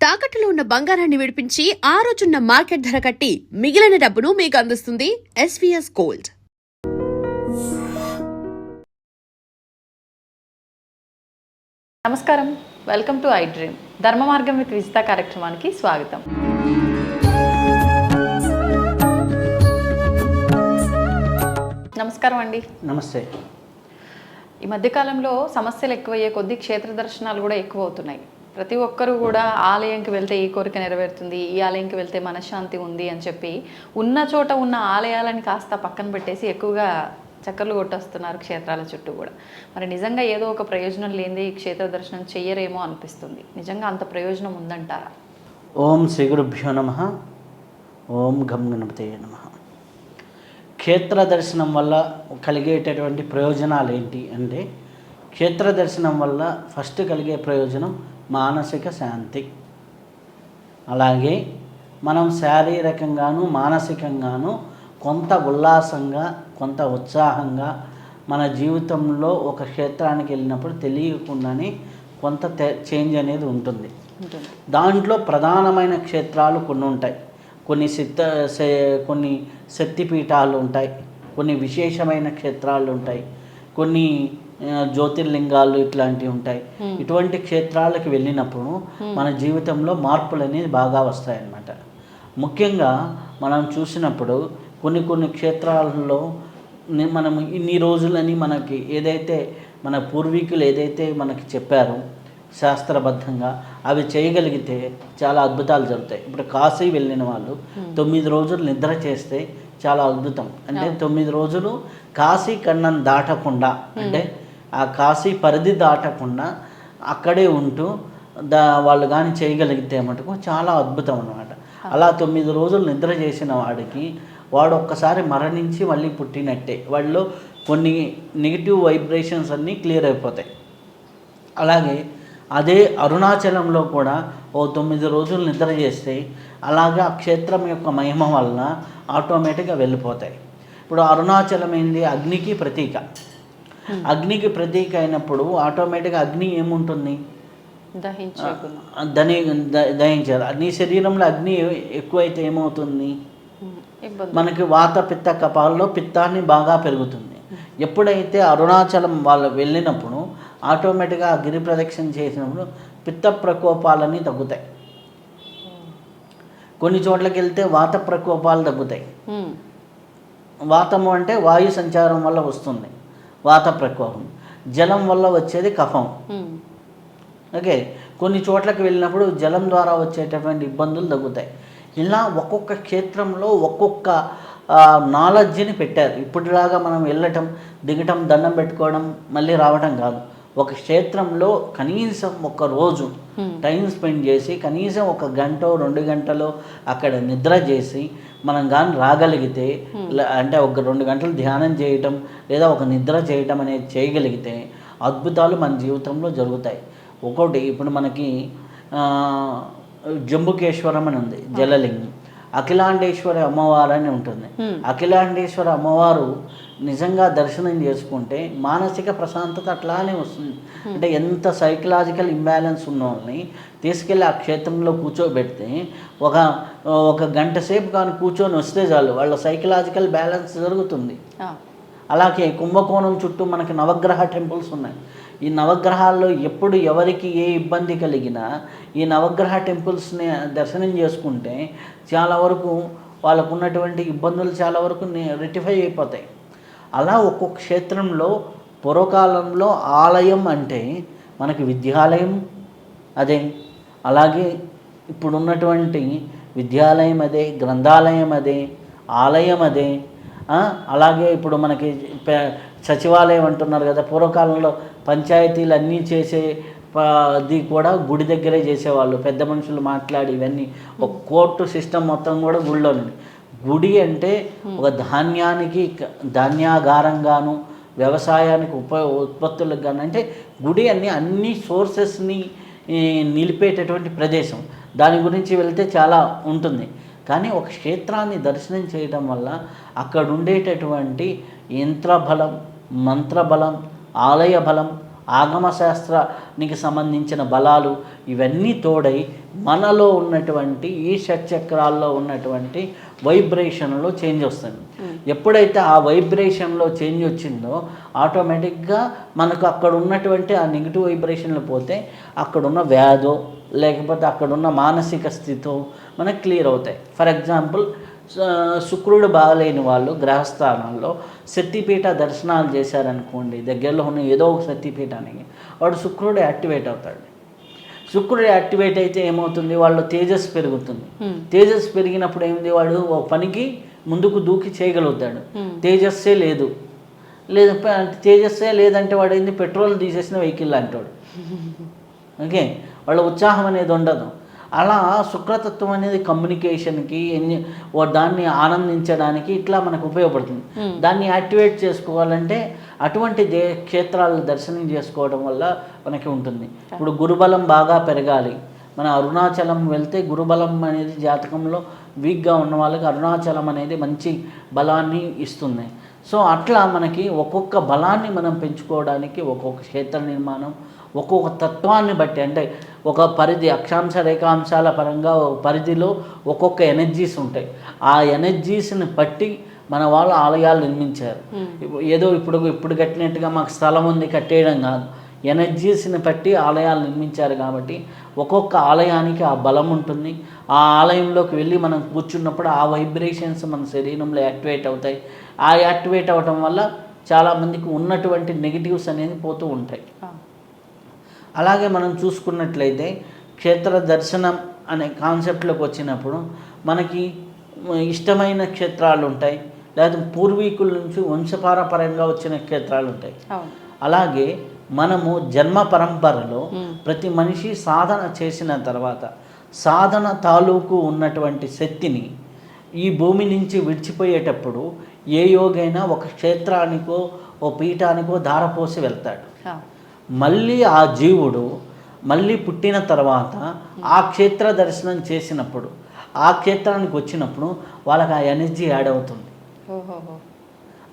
తాకట్టులో ఉన్న బంగారాన్ని విడిపించి ఆ రోజున్న మార్కెట్ ధర కట్టి మిగిలిన డబ్బును మీకు అందిస్తుంది ఎస్వీఎస్ గోల్డ్. నమస్కారం, వెల్కమ్ టు ఐ డ్రీమ్. ధర్మ మార్గం విత్ విజిత కార్యక్రమానికి స్వాగతం. నమస్కారం అండి. నమస్తే. ఈ మధ్యకాలంలో సమస్యలు ఎక్కువయ్యే కొద్దీ క్షేత్ర దర్శనాలు కూడా ఎక్కువ అవుతున్నాయి. ప్రతి ఒక్కరూ కూడా ఆలయంకి వెళ్తే ఈ కోరిక నెరవేరుతుంది, ఈ ఆలయంకి వెళ్తే మనశ్శాంతి ఉంది అని చెప్పి ఉన్న చోట ఉన్న ఆలయాలని కాస్త పక్కన పెట్టేసి ఎక్కువగా చక్కర్లు కొట్టొస్తున్నారు క్షేత్రాల చుట్టూ కూడా. మరి నిజంగా ఏదో ఒక ప్రయోజనం లేనిది ఈ క్షేత్ర దర్శనం చెయ్యరేమో అనిపిస్తుంది. నిజంగా అంత ప్రయోజనం ఉందంటారా? ఓం శ్రీ గురుభ్యో నమః. ఓం గం గణపతయే నమః. క్షేత్ర దర్శనం వల్ల కలిగేటటువంటి ప్రయోజనాలు ఏంటి అంటే, క్షేత్ర దర్శనం వల్ల ఫస్ట్ కలిగే ప్రయోజనం మానసిక శాంతి. అలాగే మనం శారీరకంగాను మానసికంగాను కొంత ఉల్లాసంగా కొంత ఉత్సాహంగా మన జీవితంలో ఒక క్షేత్రానికి వెళ్ళినప్పుడు తెలియకుండానే కొంత చేంజ్ అనేది ఉంటుంది. దాంట్లో ప్రధానమైన క్షేత్రాలు కొన్ని ఉంటాయి. కొన్ని శక్తిపీఠాలు ఉంటాయి, కొన్ని విశేషమైన క్షేత్రాలు ఉంటాయి, కొన్ని జ్యోతిర్లింగాలు ఇట్లాంటివి ఉంటాయి. ఇటువంటి క్షేత్రాలకు వెళ్ళినప్పుడు మన జీవితంలో మార్పులు అనేది బాగా వస్తాయన్నమాట. ముఖ్యంగా మనం చూసినప్పుడు కొన్ని క్షేత్రాలలో మనం ఇన్ని రోజులని మనకి ఏదైతే మన పూర్వీకులు ఏదైతే మనకి చెప్పారో శాస్త్రబద్ధంగా అవి చేయగలిగితే చాలా అద్భుతాలు జరుగుతాయి. ఇప్పుడు కాశీ వెళ్ళిన వాళ్ళు 9 రోజులు నిద్ర చేస్తే చాలా అద్భుతం. అంటే 9 రోజులు కాశీ కన్నం దాటకుండా, అంటే ఆ కాశీ పరిధి దాటకుండా అక్కడే ఉంటూ వాళ్ళు కానీ చేయగలిగితే మటుకు చాలా అద్భుతం అన్నమాట. అలా 9 రోజులు నిద్ర చేసిన వాడు ఒక్కసారి మరణించి మళ్ళీ పుట్టినట్టే. వాళ్ళలో కొన్ని నెగిటివ్ వైబ్రేషన్స్ అన్నీ క్లియర్ అయిపోతాయి. అలాగే అదే అరుణాచలంలో కూడా 9 రోజులు నిద్ర చేస్తే అలాగే ఆ క్షేత్రం యొక్క మహిమ వలన ఆటోమేటిక్గా వెళ్ళిపోతాయి. ఇప్పుడు అరుణాచలం ఏంది? అగ్నికి ప్రతీక. అగ్నికి ప్రతీక అయినప్పుడు ఆటోమేటిక్గా అగ్ని ఏముంటుంది? దహించారు. నీ శరీరంలో అగ్ని ఎక్కువైతే ఏమవుతుంది? మనకి వాత పిత్త కపాల్లో పిత్తాన్ని బాగా పెరుగుతుంది. ఎప్పుడైతే అరుణాచలం వాళ్ళు వెళ్ళినప్పుడు ఆటోమేటిక్గా గిరి ప్రదక్షిణ చేసినప్పుడు పిత్త ప్రకోపాలన్నీ తగ్గుతాయి. కొన్ని చోట్లకి వెళ్తే వాత ప్రకోపాలు తగ్గుతాయి. వాతము అంటే వాయు సంచారం వల్ల వస్తుంది వాత ప్రకోపం. జలం వల్ల వచ్చేది కఫం. ఓకే, కొన్ని చోట్లకి వెళ్ళినప్పుడు జలం ద్వారా వచ్చేటటువంటి ఇబ్బందులు తగ్గుతాయి. ఇలా ఒక్కొక్క క్షేత్రంలో ఒక్కొక్క నాలెడ్జ్ని పెట్టారు. ఇప్పటిలాగా మనం వెళ్ళటం, దిగటం, దండం పెట్టుకోవడం, మళ్ళీ రావటం కాదు. ఒక క్షేత్రంలో కనీసం ఒక రోజు టైం స్పెండ్ చేసి కనీసం 1 గంట 2 గంటలో అక్కడ నిద్ర చేసి మనం కానీ రాగలిగితే, అంటే ఒక 2 గంటలు ధ్యానం చేయటం లేదా ఒక నిద్ర చేయటం అనేది చేయగలిగితే అద్భుతాలు మన జీవితంలో జరుగుతాయి. ఒకటి ఇప్పుడు మనకి జంబుకేశ్వరం అని ఉంది, జలలింగం. అఖిలాండేశ్వరి అమ్మవారు అని ఉంటుంది. అఖిలాండేశ్వరి అమ్మవారు నిజంగా దర్శనం చేసుకుంటే మానసిక ప్రశాంతత అట్లానే వస్తుంది. అంటే ఎంత సైకలాజికల్ ఇంబ్యాలెన్స్ ఉన్న వాళ్ళని తీసుకెళ్ళి ఆ క్షేత్రంలో కూర్చోబెడితే ఒక గంట సేపు కానీ కూర్చొని వస్తే చాలు వాళ్ళ సైకలాజికల్ బ్యాలెన్స్ జరుగుతుంది. అలాగే కుంభకోణం చుట్టూ మనకి నవగ్రహ టెంపుల్స్ ఉన్నాయి. ఈ నవగ్రహాల్లో ఎప్పుడు ఎవరికి ఏ ఇబ్బంది కలిగినా ఈ నవగ్రహ టెంపుల్స్ని దర్శనం చేసుకుంటే చాలా వరకు వాళ్ళకు ఉన్నటువంటి ఇబ్బందులు చాలా వరకు రెక్టిఫై అయిపోతాయి. అలా ఒక్కొక్క క్షేత్రంలో పూర్వకాలంలో ఆలయం అంటే మనకి విద్యాలయం అదే, అలాగే ఇప్పుడున్నటువంటి విద్యాలయం అదే, గ్రంథాలయం అదే, ఆలయం అదే. అలాగే ఇప్పుడు మనకి సచివాలయం అంటున్నారు కదా. పూర్వకాలంలో పంచాయతీలు అన్నీ చేసేది కూడా గుడి దగ్గరే చేసేవాళ్ళు. పెద్ద మనుషులు మాట్లాడి ఇవన్నీ ఒక కోర్టు సిస్టమ్ మొత్తం కూడా గుడిలోనే. గుడి అంటే ఒక ధాన్యాగారంగాను, వ్యవసాయానికి ఉత్పత్తులకు గాను, అంటే గుడి అన్ని సోర్సెస్ని నిలిపేటటువంటి ప్రదేశం. దాని గురించి వెళ్తే చాలా ఉంటుంది. కానీ ఒక క్షేత్రాన్ని దర్శనం చేయడం వల్ల అక్కడ ఉండేటటువంటి యంత్రబలం, మంత్రబలం, ఆలయ బలం, ఆగమశాస్త్రానికి సంబంధించిన బలాలు ఇవన్నీ తోడై మనలో ఉన్నటువంటి ఈ షట్చక్రాల్లో ఉన్నటువంటి వైబ్రేషన్లో చేంజ్ వస్తుంది. ఎప్పుడైతే ఆ వైబ్రేషన్లో చేంజ్ వచ్చిందో ఆటోమేటిక్గా మనకు అక్కడ ఉన్నటువంటి ఆ నెగిటివ్ వైబ్రేషన్లు పోతే అక్కడున్న వ్యాధో లేకపోతే అక్కడున్న మానసిక స్థితో మనకు క్లియర్ అవుతాయి. ఫర్ ఎగ్జాంపుల్, శుక్రుడు బాగలేని వాళ్ళు గ్రహస్థానాల్లో శక్తిపీఠ దర్శనాలు చేశారనుకోండి, దగ్గరలో ఉన్న ఏదో ఒక శక్తిపీఠానికి, వాడు శుక్రుడు యాక్టివేట్ అవుతాడు. శుక్రుడు యాక్టివేట్ అయితే ఏమవుతుంది, వాళ్ళు తేజస్సు పెరుగుతుంది. తేజస్సు పెరిగినప్పుడు ఏమిటి, వాడు ఒక పనికి ముందుకు దూకి చేయగలుగుతాడు. తేజస్సే లేదు తేజస్సే లేదంటే వాడు ఏంది, పెట్రోల్ తీసేసిన వెహికల్ అంటాడు. ఓకే, వాళ్ళ ఉత్సాహం అనేది ఉండదు. అలా శుక్రతత్వం అనేది కమ్యూనికేషన్కి దాన్ని ఆనందించడానికి ఇట్లా మనకు ఉపయోగపడుతుంది. దాన్ని యాక్టివేట్ చేసుకోవాలంటే అటువంటి క్షేత్రాలు దర్శనం చేసుకోవడం వల్ల మనకి ఉంటుంది. ఇప్పుడు గురుబలం బాగా పెరగాలి, మన అరుణాచలం వెళ్తే గురుబలం అనేది జాతకంలో వీక్గా ఉన్న వాళ్ళకి అరుణాచలం అనేది మంచి బలాన్ని ఇస్తుంది. సో అట్లా మనకి ఒక్కొక్క బలాన్ని మనం పెంచుకోవడానికి ఒక్కొక్క క్షేత్ర నిర్మాణం ఒక్కొక్క తత్వాన్ని బట్టి, అంటే ఒక పరిధి అక్షాంశ రేఖాంశాల పరంగా ఒక పరిధిలో ఒక్కొక్క ఎనర్జీస్ ఉంటాయి. ఆ ఎనర్జీస్ని బట్టి మన వాళ్ళు ఆలయాలు నిర్మించారు. ఏదో ఇప్పుడు కట్టినట్టుగా మాకు స్థలం ఉంది కట్టేయడం కాదు, ఎనర్జీస్ని బట్టి ఆలయాలు నిర్మించారు. కాబట్టి ఒక్కొక్క ఆలయానికి ఆ బలం ఉంటుంది. ఆ ఆలయంలోకి వెళ్ళి మనం కూర్చున్నప్పుడు ఆ వైబ్రేషన్స్ మన శరీరంలో యాక్టివేట్ అవుతాయి. ఆ యాక్టివేట్ అవ్వటం వల్ల చాలామందికి ఉన్నటువంటి నెగిటివ్స్ అనేది పోతూ ఉంటాయి. అలాగే మనం చూసుకున్నట్లయితే క్షేత్ర దర్శనం అనే కాన్సెప్ట్లోకి వచ్చినప్పుడు మనకి ఇష్టమైన క్షేత్రాలు ఉంటాయి, లేదా పూర్వీకుల నుంచి వంశపారపరంగా వచ్చిన క్షేత్రాలు ఉంటాయి. అలాగే మనము జన్మ పరంపరలో ప్రతి మనిషి సాధన చేసిన తర్వాత సాధన తాలూకు ఉన్నటువంటి శక్తిని ఈ భూమి నుంచి విడిచిపోయేటప్పుడు ఏ యోగైనా ఒక క్షేత్రానికో ఓ పీఠానికో ధారపోసి వెళ్తాడు. మళ్ళీ ఆ జీవుడు మళ్ళీ పుట్టిన తర్వాత ఆ క్షేత్ర దర్శనం చేసినప్పుడు ఆ క్షేత్రానికి వచ్చినప్పుడు వాళ్ళకి ఆ ఎనర్జీ యాడ్ అవుతుంది.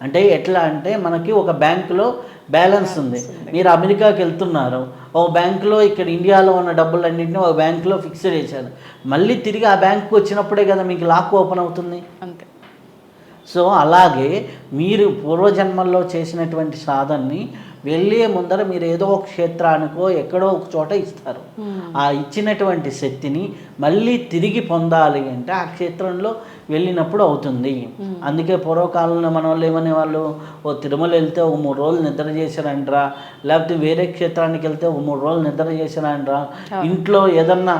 అంటే ఎట్లా అంటే మనకి ఒక బ్యాంకులో బ్యాలెన్స్ ఉంది, మీరు అమెరికాకి వెళ్తున్నారు, ఒక బ్యాంకులో ఇక్కడ ఇండియాలో ఉన్న డబ్బులన్నింటినీ ఒక బ్యాంకులో ఫిక్స్డ్ చేశారు, మళ్ళీ తిరిగి ఆ బ్యాంకుకి వచ్చినప్పుడే కదా మీకు లాక్ ఓపెన్ అవుతుంది. అంతే. సో అలాగే మీరు పూర్వజన్మల్లో చేసినటువంటి సాధనని వెళ్ళే ముందర మీరు ఏదో ఒక క్షేత్రానికో ఎక్కడో ఒక చోట ఇస్తారు. ఆ ఇచ్చినటువంటి శక్తిని మళ్ళీ తిరిగి పొందాలి అంటే ఆ క్షేత్రంలో వెళ్ళినప్పుడు అవుతుంది. అందుకే పూర్వకాలంలో మన వాళ్ళు ఏమనేవాళ్ళు, ఓ తిరుమల వెళ్తే ఒక 3 రోజులు నిద్ర చేశారంటరా, లేకపోతే వేరే క్షేత్రానికి వెళ్తే ఒక 3 రోజులు నిద్ర చేశారంటరా, ఇంట్లో ఏదన్నా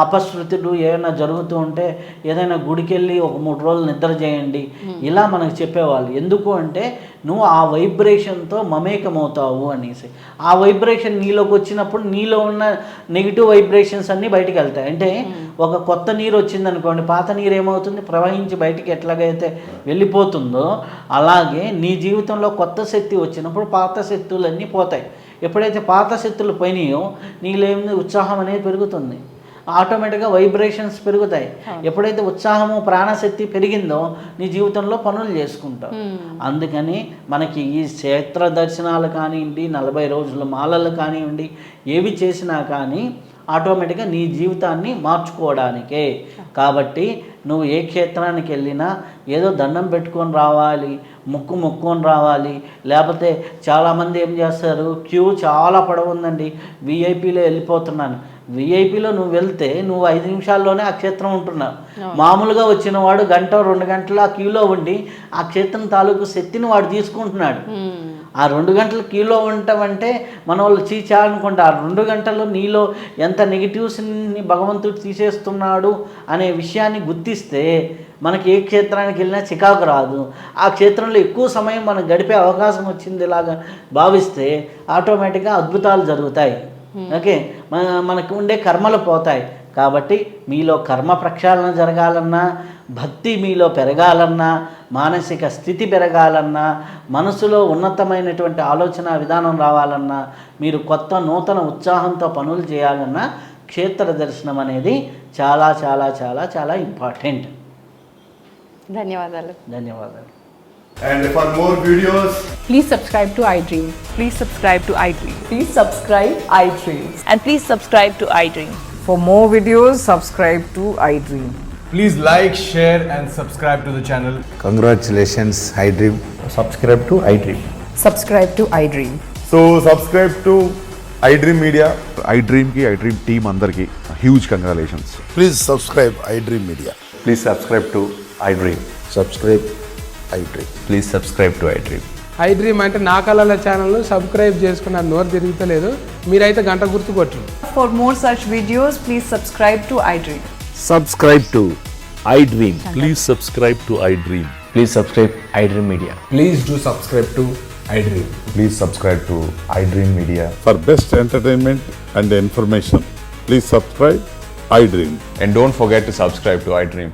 అపశృతులు ఏమైనా జరుగుతూ ఉంటే ఏదైనా గుడికి వెళ్ళి ఒక 3 రోజులు నిద్ర చేయండి, ఇలా మనకు చెప్పేవాళ్ళు. ఎందుకు అంటే నువ్వు ఆ వైబ్రేషన్తో మమేకమవుతావు అనేసి. ఆ వైబ్రేషన్ నీలోకి వచ్చినప్పుడు నీలో ఉన్న నెగిటివ్ వైబ్రేషన్స్ అన్నీ బయటికి వెళ్తాయి. అంటే ఒక కొత్త నీరు వచ్చిందనుకోండి, పాత నీరు ఏమవుతుంది, ప్రవహించి బయటికి ఎట్లాగైతే వెళ్ళిపోతుందో అలాగే నీ జీవితంలో కొత్త శక్తి వచ్చినప్పుడు పాత శక్తులన్నీ పోతాయి. ఎప్పుడైతే పాత శక్తులు పోయినాయో నీలో ఉత్సాహం అనేది పెరుగుతుంది, ఆటోమేటిక్గా వైబ్రేషన్స్ పెరుగుతాయి. ఎప్పుడైతే ఉత్సాహము ప్రాణశక్తి పెరిగిందో నీ జీవితంలో పనులు చేసుకుంటావు. అందుకని మనకి ఈ క్షేత్ర దర్శనాలు కానివ్వండి, 40 రోజుల మాలలు కానివ్వండి, ఏవి చేసినా కానీ ఆటోమేటిక్గా నీ జీవితాన్ని మార్చుకోవడానికే. కాబట్టి నువ్వు ఏ క్షేత్రానికి వెళ్ళినా ఏదో దండం పెట్టుకొని రావాలి, మొక్కుకొని రావాలి. లేకపోతే చాలామంది ఏం చేస్తారు, క్యూ చాలా పొడవుందండి, విఐపీలో వెళ్ళిపోతున్నాను. విఐపీలో నువ్వు వెళ్తే నువ్వు 5 నిమిషాల్లోనే ఆ క్షేత్రం ఉంటున్నావు. మామూలుగా వచ్చిన వాడు 1-2 గంటలు ఆ క్యూలో ఉండి ఆ క్షేత్రం తాలూకు శక్తిని వాడు తీసుకుంటున్నాడు. ఆ 2 గంటలు క్యూలో ఉంటామంటే మన వాళ్ళు చీచా అనుకుంటా. ఆ 2 గంటలు నీలో ఎంత నెగిటివ్స్ని భగవంతుడు తీసేస్తున్నాడు అనే విషయాన్ని గుర్తిస్తే మనకి ఏ క్షేత్రానికి వెళ్ళినా చికాకు రాదు. ఆ క్షేత్రంలో ఎక్కువ సమయం మనం గడిపే అవకాశం వచ్చింది ఇలాగా భావిస్తే ఆటోమేటిక్గా అద్భుతాలు జరుగుతాయి. ఓకే, మనకు ఉండే కర్మలు పోతాయి. కాబట్టి మీలో కర్మ ప్రక్షాళన జరగాలన్నా, భక్తి మీలో పెరగాలన్నా, మానసిక స్థితి పెరగాలన్నా, మనసులో ఉన్నతమైనటువంటి ఆలోచన విధానం రావాలన్నా, మీరు కొత్త నూతన ఉత్సాహంతో పనులు చేయాలన్నా క్షేత్ర దర్శనం అనేది చాలా చాలా చాలా చాలా ఇంపార్టెంట్. ధన్యవాదాలు. ధన్యవాదాలు. And for more videos, please subscribe to iDream. Please subscribe to iDream. Please subscribe iDream. And please subscribe to iDream. For more videos, subscribe to iDream. Please like, share, and subscribe to the channel. Congratulations, iDream. Subscribe to iDream. Subscribe to iDream. So subscribe to iDream Media. iDream ki iDream team అందరికి huge congratulations. Please subscribe iDream Media. Please subscribe to iDream. Subscribe iDream. Please subscribe to iDream. iDream అంటే నా కళల channel subscribe చేసుకున్న నోరు తిరుగుతలేదు, మీరైతే గంట గుర్తు కొట్టు. For more such videos, please subscribe to iDream. Subscribe to iDream. Please subscribe to iDream. Please subscribe iDream Media. Please do subscribe to iDream. Please subscribe to iDream Media. For best entertainment and information, please subscribe iDream. And don't forget to subscribe to iDream.